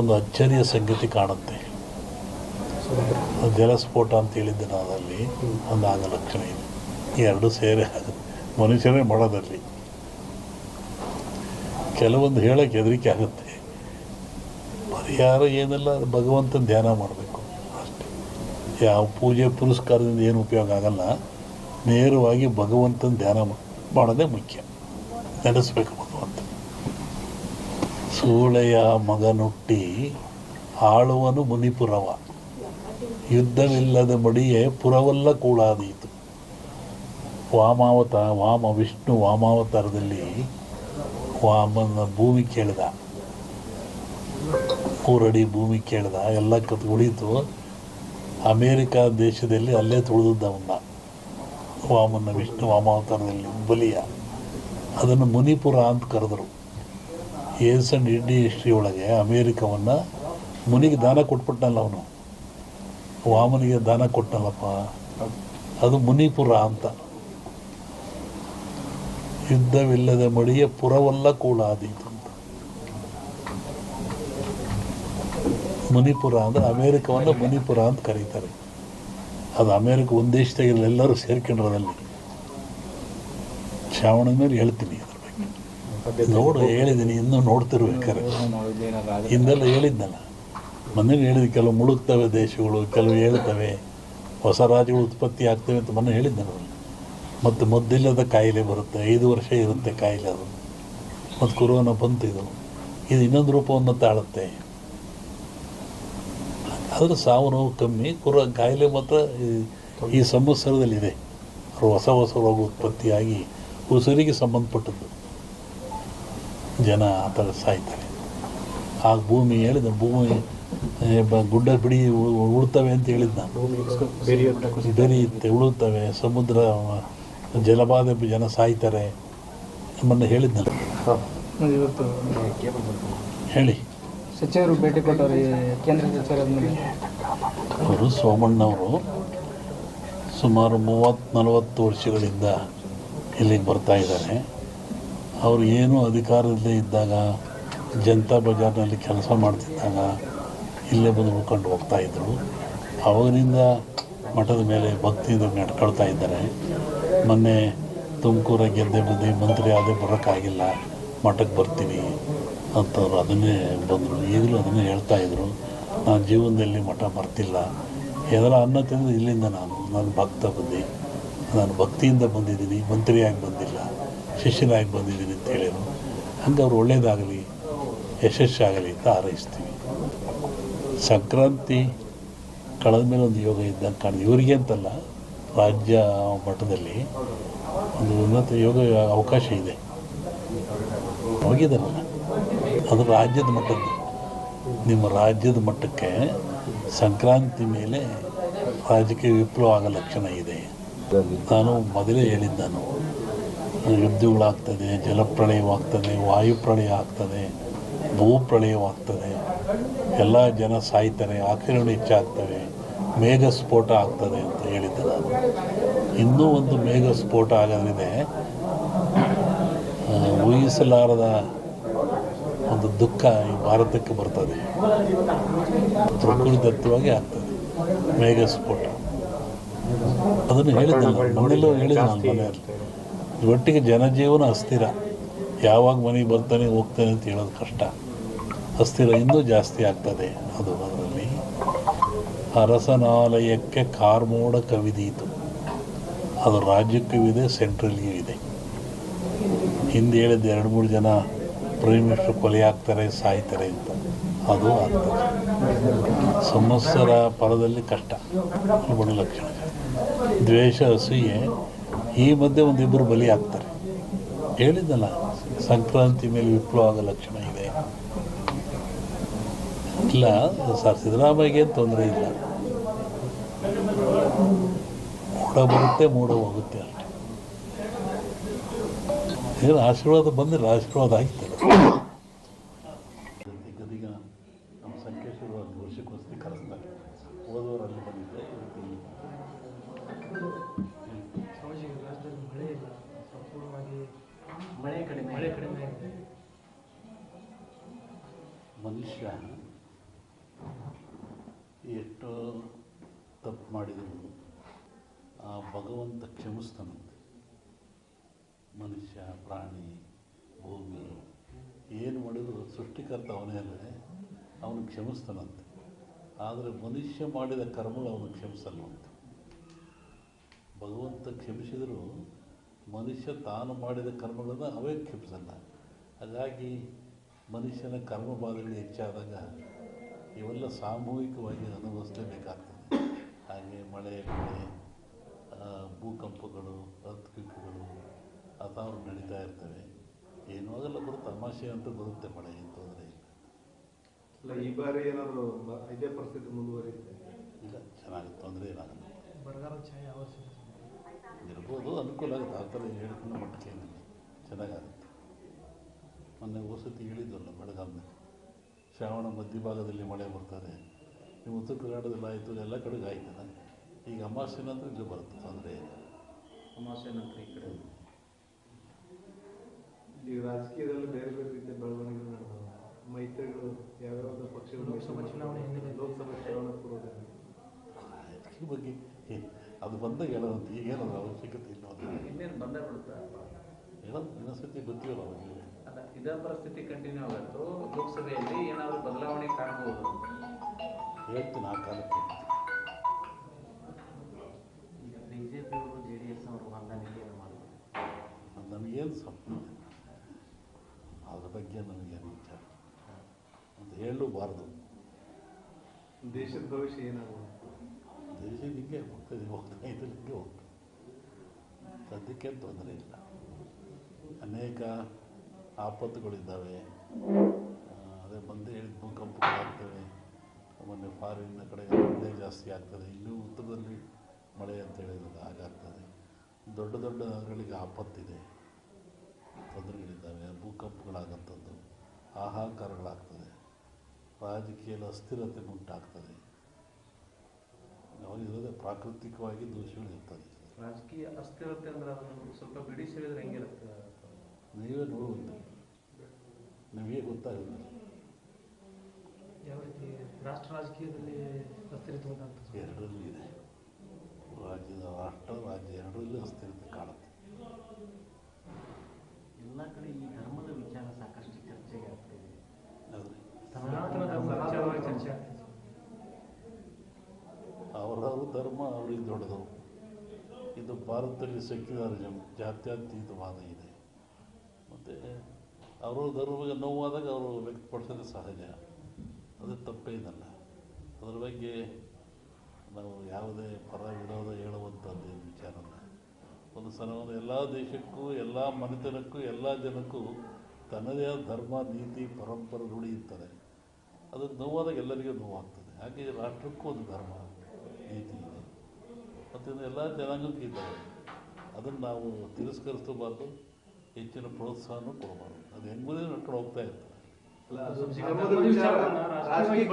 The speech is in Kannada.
ಒಂದು ಅಚ್ಚರಿಯ ಸಂಗತಿ ಕಾಣುತ್ತೆ. ಜಲಸ್ಫೋಟ ಅಂತ ಹೇಳಿದ್ದೆ ನಾನು, ಅಲ್ಲಿ ಒಂದು ಆಗ ಲಕ್ಷಣ ಇದೆ. ಈ ಎರಡು ಸೇರಿ ಮನುಷ್ಯರೇ ಮಾಡೋದಲ್ಲಿ ಕೆಲವೊಂದು ಹೇಳೋಕ್ಕೆ ಹೆದರಿಕೆ ಆಗುತ್ತೆ. ಪರಿಹಾರ ಏನೆಲ್ಲ ಭಗವಂತನ ಧ್ಯಾನ ಮಾಡಬೇಕು ಅಷ್ಟೇ. ಯಾವ ಪೂಜೆ ಪುರಸ್ಕಾರದಿಂದ ಏನು ಉಪಯೋಗ ಆಗಲ್ಲ. ನೇರವಾಗಿ ಭಗವಂತನ ಧ್ಯಾನ ಮಾಡೋದೇ ಮುಖ್ಯ. ನೆನೆಸ್ಬೇಕು ಭಗವಂತ. ಸೂಳೆಯ ಮಗನುಟ್ಟಿ ಆಳುವನು ಮುನಿಪುರವ, ಯುದ್ಧವಿಲ್ಲದ ಮಡಿಯೇ ಪುರವಲ್ಲ ಕೂಳಾದೀತು. ವಿಷ್ಣು ವಾಮಾವತಾರದಲ್ಲಿ ವಾಮನ ಭೂಮಿ ಕೇಳಿದ, 3 ಅಡಿ ಭೂಮಿ ಕೇಳಿದ, ಎಲ್ಲ ಉಳಿತು. ಅಮೇರಿಕಾ ದೇಶದಲ್ಲಿ ಅಲ್ಲೇ ತುಳಿದವನ್ನ ವಾಮನ ವಿಷ್ಣು ವಾಮಾವತಾರದಲ್ಲಿ ಬಲಿಯ, ಅದನ್ನು ಮುನಿಪುರ ಅಂತ ಕರೆದರು. ಏನ್ಸಂಡ್ ಇಂಡಿ ಹಿಸ್ಟ್ರಿ ಒಳಗೆ ಅಮೇರಿಕವನ್ನು ಮುನಿಗೆ ದಾನ ಕೊಟ್ಬಿಟ್ಟನಲ್ಲ ಅವನು, ವಾಮನಿಗೆ ದಾನ ಕೊಟ್ಟನಲ್ಲಪ್ಪ, ಅದು ಮುನಿಪುರ ಅಂತ. ಯುದ್ಧವಿಲ್ಲದ ಮಡಿಯ ಪುರವಲ್ಲ ಕೂಳಾದೀತು ಅಂತ. ಮುನಿಪುರ ಅಂದರೆ ಅಮೇರಿಕವನ್ನು ಮುನಿಪುರ ಅಂತ ಕರೀತಾರೆ. ಅದು ಅಮೇರಿಕ ಒಂದು ದೇಶದಾಗಿಲ್ಲ, ಎಲ್ಲರೂ ಸೇರ್ಕೊಂಡ್ರದಲ್ಲಿ. ಶ್ರಾವಣದ ಮೇಲೆ ಹೇಳ್ತೀನಿ ಅದ್ರ ಬಗ್ಗೆ. ಹೇಳಿದ್ದೀನಿ, ಇನ್ನೂ ನೋಡ್ತಿರ್ಬೇಕಾರೆ. ಹಿಂದೆಲ್ಲ ಹೇಳಿದ್ನಲ್ಲ, ಮೊನ್ನೆ ಹೇಳಿದ ಕೆಲವು ಮುಳುಗ್ತವೆ ದೇಶಗಳು, ಕೆಲವು ಹೇಳ್ತವೆ, ಹೊಸ ರಾಜ್ಯಗಳು ಉತ್ಪತ್ತಿ ಆಗ್ತವೆ ಅಂತ ಮೊನ್ನೆ ಹೇಳಿದ್ನಲ್ಲ. ಮತ್ತು ಮದ್ದಿಲ್ಲದ ಕಾಯಿಲೆ ಬರುತ್ತೆ, 5 ವರ್ಷ ಇರುತ್ತೆ ಕಾಯಿಲೆ ಅದು. ಮತ್ತು ಕೊರೋನಾ ಬಂತು, ಇದು ಇನ್ನೊಂದು ರೂಪವನ್ನು ತಾಳುತ್ತೆ. ಆದರೆ ಸಾವು ನೋವು ಕಮ್ಮಿ, ಕಾಯಿಲೆ ಮಾತ್ರ ಈ ಸಂವತ್ಸರದಲ್ಲಿದೆ. ಹೊಸ ರೋಗ ಉತ್ಪತ್ತಿಯಾಗಿ ಉಸಿರಿಗೆ ಸಂಬಂಧಪಟ್ಟದ್ದು ಜನ ಆ ಥರ ಸಾಯ್ತಾರೆ. ಆ ಭೂಮಿ ಹೇಳಿದ, ಭೂಮಿ ಗುಡ್ಡ ಬಿಡಿ ಉಳ್ತವೆ ಅಂತ ಹೇಳಿದ್ದು ನಾನು. ಬೆರೆಯುತ್ತೆ, ಉಳುತ್ತವೆ, ಸಮುದ್ರ ಜಲಬಾಧೆ ಜನ ಸಾಯ್ತಾರೆ ನಮ್ಮನ್ನು ಹೇಳಿದ್ನಲ್ಲ. ಹೇಳಿ. ಸಚಿವರು ಭೇಟಿ ಕೊಟ್ಟವರು ಕೇಂದ್ರ ಸಚಿವರು ಅವರು ಸೋಮಣ್ಣವರು ಸುಮಾರು 30-40 ವರ್ಷಗಳಿಂದ ಇಲ್ಲಿಗೆ ಬರ್ತಾ ಇದ್ದಾರೆ. ಅವರು ಏನೂ ಅಧಿಕಾರದಲ್ಲೇ ಇದ್ದಾಗ, ಜನತಾ ಬಜಾರ್ನಲ್ಲಿ ಕೆಲಸ ಮಾಡ್ತಿದ್ದಾಗ ಇಲ್ಲೇ ಬಂದು ಉಳ್ಕೊಂಡು ಹೋಗ್ತಾಯಿದ್ರು. ಅವರಿಂದ ಮಠದ ಮೇಲೆ ಭಕ್ತಿಯಿಂದ ನಡ್ಕೊಳ್ತಾ ಇದ್ದಾರೆ. ಮೊನ್ನೆ ತುಮಕೂರ ಗೆದ್ದೆ ಮಂತ್ರಿ ಆದೇ ಬರೋಕ್ಕಾಗಿಲ್ಲ, ಮಠಕ್ಕೆ ಬರ್ತೀನಿ ಅಂತವ್ರು ಅದನ್ನೇ ಬಂದರು. ಈಗಲೂ ಅದನ್ನೇ ಹೇಳ್ತಾಯಿದ್ರು, ನಾನು ಜೀವನದಲ್ಲಿ ಮಠ ಬರ್ತಿಲ್ಲ, ಏನಾರ ಅನ್ನ ತಿಂದು ಇಲ್ಲಿಂದ ನಾನು ಭಕ್ತ ಬಂದು, ನಾನು ಭಕ್ತಿಯಿಂದ ಬಂದಿದ್ದೀನಿ, ಮಂತ್ರಿಯಾಗಿ ಬಂದಿಲ್ಲ, ಶಿಷ್ಯನಾಗಿ ಬಂದಿದ್ದೀನಿ ಅಂತ ಹೇಳಿದರು. ಹಂಗೆ ಅವ್ರು ಒಳ್ಳೆಯದಾಗಲಿ, ಯಶಸ್ಸಾಗಲಿ ಅಂತ ಹಾರೈಸ್ತೀವಿ. ಸಂಕ್ರಾಂತಿ ಕಳೆದ ಮೇಲೆ ಒಂದು ಯೋಗ ಇದ್ದಂಗೆ ಕಾಣಿದೆ. ಇವರಿಗೆ ಅಂತಲ್ಲ, ರಾಜ್ಯ ಮಟ್ಟದಲ್ಲಿ ಒಂದು ಉನ್ನತ ಯೋಗ ಅವಕಾಶ ಇದೆ. ಹೋಗಿದ್ದಾರಲ್ಲ, ಅದು ರಾಜ್ಯದ ಮಟ್ಟದ್ದು. ನಿಮ್ಮ ರಾಜ್ಯದ ಮಟ್ಟಕ್ಕೆ ಸಂಕ್ರಾಂತಿ ಮೇಲೆ ರಾಜಕೀಯ ವಿಪ್ಲವ ಆಗೋ ಲಕ್ಷಣ ಇದೆ. ನಾನು ಮೊದಲೇ ಹೇಳಿದ್ದೆ, ಯುದ್ಧಗಳಾಗ್ತದೆ, ಜಲಪ್ರಳಯವಾಗ್ತದೆ, ವಾಯುಪ್ರಳಯ ಆಗ್ತದೆ, ಭೂಪ್ರಳಯವಾಗ್ತದೆ, ಎಲ್ಲ ಜನ ಸಾಯ್ತಾರೆ, ಆಕ್ರಮಣ ಹೆಚ್ಚಾಗ್ತವೆ, ಮೇಘ ಸ್ಫೋಟ ಆಗ್ತದೆ ಅಂತ ಹೇಳಿದ್ದೆ ನಾನು. ಇನ್ನೂ ಒಂದು ಮೇಘ ಸ್ಫೋಟ ಆಗೋದ್ರಿದೆ, ಊಹಿಸಲಾರದ ಒಂದು ದುಃಖ ಈ ಭಾರತಕ್ಕೆ ಬರ್ತದೆ. ಪ್ರಕೃತಿದತ್ತವಾಗಿ ಆಗ್ತದೆ ಮೇಘ ಸ್ಫೋಟ. ಅದನ್ನು ಹೇಳಿದ್ದೆ ಮನೆಯಲ್ಲೂ ಹೇಳಿದ್ದೆ ನಾನು ಮನೆಯಲ್ಲಿ. ಒಟ್ಟಿಗೆ ಜನಜೀವನ ಅಸ್ಥಿರ, ಯಾವಾಗ ಮನೆಗೆ ಬರ್ತಾನೆ ಹೋಗ್ತಾನೆ ಅಂತ ಹೇಳೋದು ಕಷ್ಟ. ಅಸ್ಥಿರ ಇನ್ನೂ ಜಾಸ್ತಿ ಆಗ್ತದೆ. ಅದರಲ್ಲಿ ಅರಸನಾಲಯಕ್ಕೆ ಕಾರ್ಮೋಡ ಕವಿದೀತು. ಅದು ರಾಜ್ಯಕ್ಕೂ ಇದೆ, ಸೆಂಟ್ರಲ್ಗೂ ಇದೆ. ಹಿಂದೆ ಹೇಳಿದ್ದು 2-3 ಜನ ಪ್ರೈಮ್ ಮಿನಿಸ್ಟರ್ ಕೊಲೆ ಆಗ್ತಾರೆ, ಸಾಯ್ತಾರೆ ಅಂತ, ಅದು ಆಗ್ತದೆ. ಸಂವತ್ಸರ ಪರದಲ್ಲಿ ಕಷ್ಟ, ಬಡ ಲಕ್ಷಣ. ದ್ವೇಷ, ಅಸೂಯೆ, ಈ ಮಧ್ಯೆ 1-2 ಬಲಿ ಆಗ್ತಾರೆ. ಹೇಳಿದ್ದಲ್ಲ, ಸಂಕ್ರಾಂತಿ ಮೇಲೆ ವಿಪ್ಲವ ಆಗೋ ಲಕ್ಷಣ ಇದೆ. ಇಲ್ಲ ಸರ್, ಸಿದ್ದರಾಮಯ್ಯಗೆ ತೊಂದರೆ ಇಲ್ಲ, ಮೂಡ ಬರುತ್ತೆ, ಮೂಡ ಹೋಗುತ್ತೆ ಅಷ್ಟೆ. ಏನು ಆಶೀರ್ವಾದ ಬಂದಿಲ್ಲ, ಆಶೀರ್ವಾದ ಆಗ್ತದೆ. ಈಗ ನಮ್ಮ ಸಂಕೇಶ್ವರ ವರ್ಷಕ್ಕೋಸ್ಕರ ಕರೆಸ್ತಾರೆ. ಹೋದವರಲ್ಲಿ ಬಂದಿದ್ದೆ, ಮಳೆ ಕಡಿಮೆ ಆಗಿದೆ. ಮನುಷ್ಯ ಎಷ್ಟು ತಪ್ಪು ಮಾಡಿದರು ಆ ಭಗವಂತ ಕ್ಷಮಿಸ್ತಾನಂತೆ. ಮನುಷ್ಯ, ಪ್ರಾಣಿ, ಭೂಮಿ ಏನು ಮಾಡಿದರೂ ಸೃಷ್ಟಿಕರ್ತ ಅವನೇ ಅಲ್ಲದೆ ಅವನು ಕ್ಷಮಿಸ್ತಾನಂತೆ. ಆದರೆ ಮನುಷ್ಯ ಮಾಡಿದ ಕರ್ಮಗಳು ಅವನು ಕ್ಷಮಿಸಲ್ವಂತೆ. ಭಗವಂತ ಕ್ಷಮಿಸಿದರೂ ಮನುಷ್ಯ ತಾನು ಮಾಡಿದ ಕರ್ಮಗಳನ್ನು ಅವೇ ಕ್ಷಮಿಸಲ್ಲ. ಹಾಗಾಗಿ ಮನುಷ್ಯನ ಕರ್ಮಬಾಧೆಗಳು ಹೆಚ್ಚಾದಾಗ ಇವೆಲ್ಲ ಸಾಮೂಹಿಕವಾಗಿ ಅನುಭವಿಸಲೇಬೇಕಾಗ್ತದೆ. ಹಾಗೆ ಮಳೆ ಬೆಳೆ, ಭೂಕಂಪಗಳು, ಅರ್ಥಕ್ವಿಕ್ಗಳು ಅಥಾವ್ರು ನಡೀತಾ ಇರ್ತವೆ. ಏನೂ ಆಗಲ್ಲ, ಬರುತ್ತೆ, ತಮಾಷೆ ಅಂತ ಬರುತ್ತೆ, ಮಳೆ ಏನು ತೊಂದರೆ ಇಲ್ಲ. ಅಲ್ಲ, ಈ ಬಾರಿ ಏನಾದರೂ ಇದೇ ಪರಿಸ್ಥಿತಿ ಮುಂದುವರಿಯುತ್ತೆ? ಇಲ್ಲ, ಚೆನ್ನಾಗಿ ತೊಂದರೆ ಏನಾಗಲ್ಲ. ಬರಗಾಲ ಛಾಯೆ ಅವಶ್ಯ ಇರ್ಬೋದು, ಅನುಕೂಲ ಆಗುತ್ತೆ. ಆ ಥರ ಹೇಳ್ಕೊಂಡು ಮಟ್ಟಕ್ಕೆ ಏನಿಲ್ಲ, ಚೆನ್ನಾಗಾಗುತ್ತೆ. ಮೊನ್ನೆ ವಸತಿ ಹೇಳಿದ್ವಲ್ಲ, ಬೆಳಗಾವಿನಲ್ಲಿ ಶ್ರಾವಣ ಮಧ್ಯಭಾಗದಲ್ಲಿ ಮಳೆ ಬರ್ತಾರೆ. ನೀವು ಉತ್ತರ ಕರ್ನಾಟಕದಲ್ಲಿ ಆಯಿತು, ಎಲ್ಲ ಕಡೆಗೆ ಆಯ್ತಲ್ಲ. ಈಗ ಅಮಾವಾಸ್ಯೆ ನಂತರ ಇದು ಬರುತ್ತೆ, ತೊಂದರೆ ಇಲ್ಲ. ಅಮಾವಾಸ್ಯೆ ನಂತರ ಈ ಕಡೆ ಈಗ ರಾಜಕೀಯದಲ್ಲಿ ಬೇರೆ ಬೇರೆ ರೀತಿಯ ಬೆಳವಣಿಗೆಗಳು ನಡೆದವು. ಮೈತ್ರಿಗಳು ಯಾವ್ಯಾವ ಪಕ್ಷಗಳು ಲೋಕಸಭಾ ಚುನಾವಣೆ ಹಿನ್ನೆಲೆ ಲೋಕಸಭಾ ಚುನಾವಣೆ ಪೂರ್ವದಲ್ಲಿ ಈ ಬಗ್ಗೆ ಅದು ಬಂದಾಗ ಹೇಳೋದಂತ ಈಗ ಏನದು ಅವಶ್ಯಕತೆ ಇಲ್ಲ. ಅದು ಇನ್ನೇನು ಬಂದೇ ಬಿಡುತ್ತೆ ಹೇಳೋದು ಇನ್ನೊಂದ್ಸತಿ ಗೊತ್ತಿಲ್ಲ ಅವಾಗ. ಅಲ್ಲ, ಇದೇ ಪರಿಸ್ಥಿತಿ ಕಂಟಿನ್ಯೂ ಆಗುತ್ತೋ ಲೋಕಸಭೆಯಲ್ಲಿ ಏನಾದರೂ ಬದಲಾವಣೆ ಕಾಣಬಹುದು? ಹೇಳ್ತೀನಿ ಆ ಕಾಲಕ್ಕೆ. ಈಗ ಬಿಜೆಪಿಯವರು JDS ಅವರು ಹೊಂದಾಣಿಕೆ ಮಾಡ್ತಾರೆ. ನಮಗೇನು ಸಂಬಂಧ, ಅದ್ರ ಬಗ್ಗೆ ನಮಗೇನು ವಿಚಾರ ಅಂತ ಹೇಳಲೂಬಾರ್ದು. ದೇಶದ ಭವಿಷ್ಯ ಏನಾಗುತ್ತೆ? ದೇಶ ಹಿಂಗೆ ಹೋಗ್ತದೆ, ಹಿಂಗೆ ಹೋಗ್ತದೆ. ಸದ್ಯಕ್ಕೆ ತೊಂದರೆ ಇಲ್ಲ. ಅನೇಕ ಆಪತ್ತುಗಳಿದ್ದಾವೆ. ಅದೇ ಬಂದೇ ಹೇಳಿದ ಭೂಕಂಪಗಳಾಗ್ತವೆ. ಮೊನ್ನೆ ಫಾರಿನ್ನ ಕಡೆ ಮಳೆ ಜಾಸ್ತಿ ಆಗ್ತದೆ. ಇನ್ನೂ ಉತ್ತರದಲ್ಲಿ ಮಳೆ ಅಂತ ಹೇಳಿದ್ರೆ ಹಾಗಾಗ್ತದೆ. ದೊಡ್ಡ ದೊಡ್ಡ ನಗರಗಳಿಗೆ ಆಪತ್ತಿದೆ, ತೊಂದರೆಗಳಿದ್ದಾವೆ, ಭೂಕಂಪಗಳಾಗಂಥದ್ದು, ಹಾಹಾಕಾರಗಳಾಗ್ತದೆ, ರಾಜಕೀಯದ ಅಸ್ಥಿರತೆ ಉಂಟಾಗ್ತದೆ. ಅವಾಗಿರೋದೇ ಪ್ರಾಕೃತಿಕವಾಗಿ ದೋಷಗಳು ಇರ್ತದೆ. ರಾಜಕೀಯ ಅಸ್ಥಿರತೆ ಅಂದ್ರೆ ಅದನ್ನು ಸ್ವಲ್ಪ ಬಿಡಿಸಿ ಹೇಳಿದ್ರೆ ಹೆಂಗಿರುತ್ತೆ? ನೀವೇ ನೋಡುವಂತೆ ನಿಮಗೆ ಗೊತ್ತಾಗುತ್ತೆ. ಯಾವ ರೀತಿ ರಾಷ್ಟ್ರ ರಾಜಕೀಯದಲ್ಲಿ ಅಸ್ಥಿರತೆ ಉಂಟಾಗ್ತದೆ? ಎರಡರಲ್ಲೂ ಇದೆ. ರಾಷ್ಟ್ರ ರಾಜ್ಯ ಎರಡರಲ್ಲೂ ಅಸ್ಥಿರತೆ ಕಾಣುತ್ತೆ. ಎಲ್ಲ ಕಡೆ ಈ ಧರ್ಮದ ವಿಚಾರ ಸಾಕಷ್ಟು ಚರ್ಚೆಗೆ ಆಗ್ತಿದೆ. ಆದರೆ ಸನಾತನ ಧರ್ಮ ವಿಚಾರವಾಗಿ ಚರ್ಚೆ ಆಗ್ತದೆ. ಅವರವ್ರ ಧರ್ಮ ಅವ್ರಿಗೆ ದೊಡ್ಡದು. ಇದು ಭಾರತದಲ್ಲಿ ಸೆಕ್ಯುಲರಿಸಮ್, ಜಾತ್ಯತೀತವಾದ ಇದೆ. ಮತ್ತು ಅವರ ಧರ್ಮಕ್ಕೆ ನೋವಾದಾಗ ಅವರು ವ್ಯಕ್ತಪಡಿಸೋದು ಸಹಜ, ಅದು ತಪ್ಪೇನಲ್ಲ. ಅದ್ರ ಬಗ್ಗೆ ನಾವು ಯಾವುದೇ ಪರ ವಿರೋಧ ಹೇಳುವಂಥದ್ದು ವಿಚಾರಲ್ಲ. ಒಂದು ಸಲವನ್ನು ಎಲ್ಲ ದೇಶಕ್ಕೂ, ಎಲ್ಲ ಮನೆತನಕ್ಕೂ, ಎಲ್ಲ ಜನಕ್ಕೂ ತನ್ನದೇ ಆದ ಧರ್ಮ, ನೀತಿ, ಪರಂಪರೆ ರೂಢಿ ಇರ್ತದೆ. ಅದು ನೋವಾದಾಗ ಎಲ್ಲರಿಗೂ ನೋವಾಗ್ತದೆ. ಹಾಗೆ ರಾಷ್ಟ್ರಕ್ಕೂ ಒಂದು ಧರ್ಮ, ನೀತಿ ಇದೆ ಮತ್ತು ಎಲ್ಲ ಜನಾಂಗಕ್ಕೂ ಇದ್ದಾವೆ. ಅದನ್ನು ನಾವು ತಿರಸ್ಕರಿಸಬಾರ್ದು, ಹೆಚ್ಚಿನ ಪ್ರೋತ್ಸಾಹನೂ ಕೊಡಬಾರ್ದು. ಅದು ಹೆಂಗೂ ನಡ್ಕೊಂಡು ಹೋಗ್ತಾ ಇರ್ತದೆ. ಅಲ್ಲ, ಅದು ಧರ್ಮದ ವಿಚಾರ ರಾಜಕೀಯ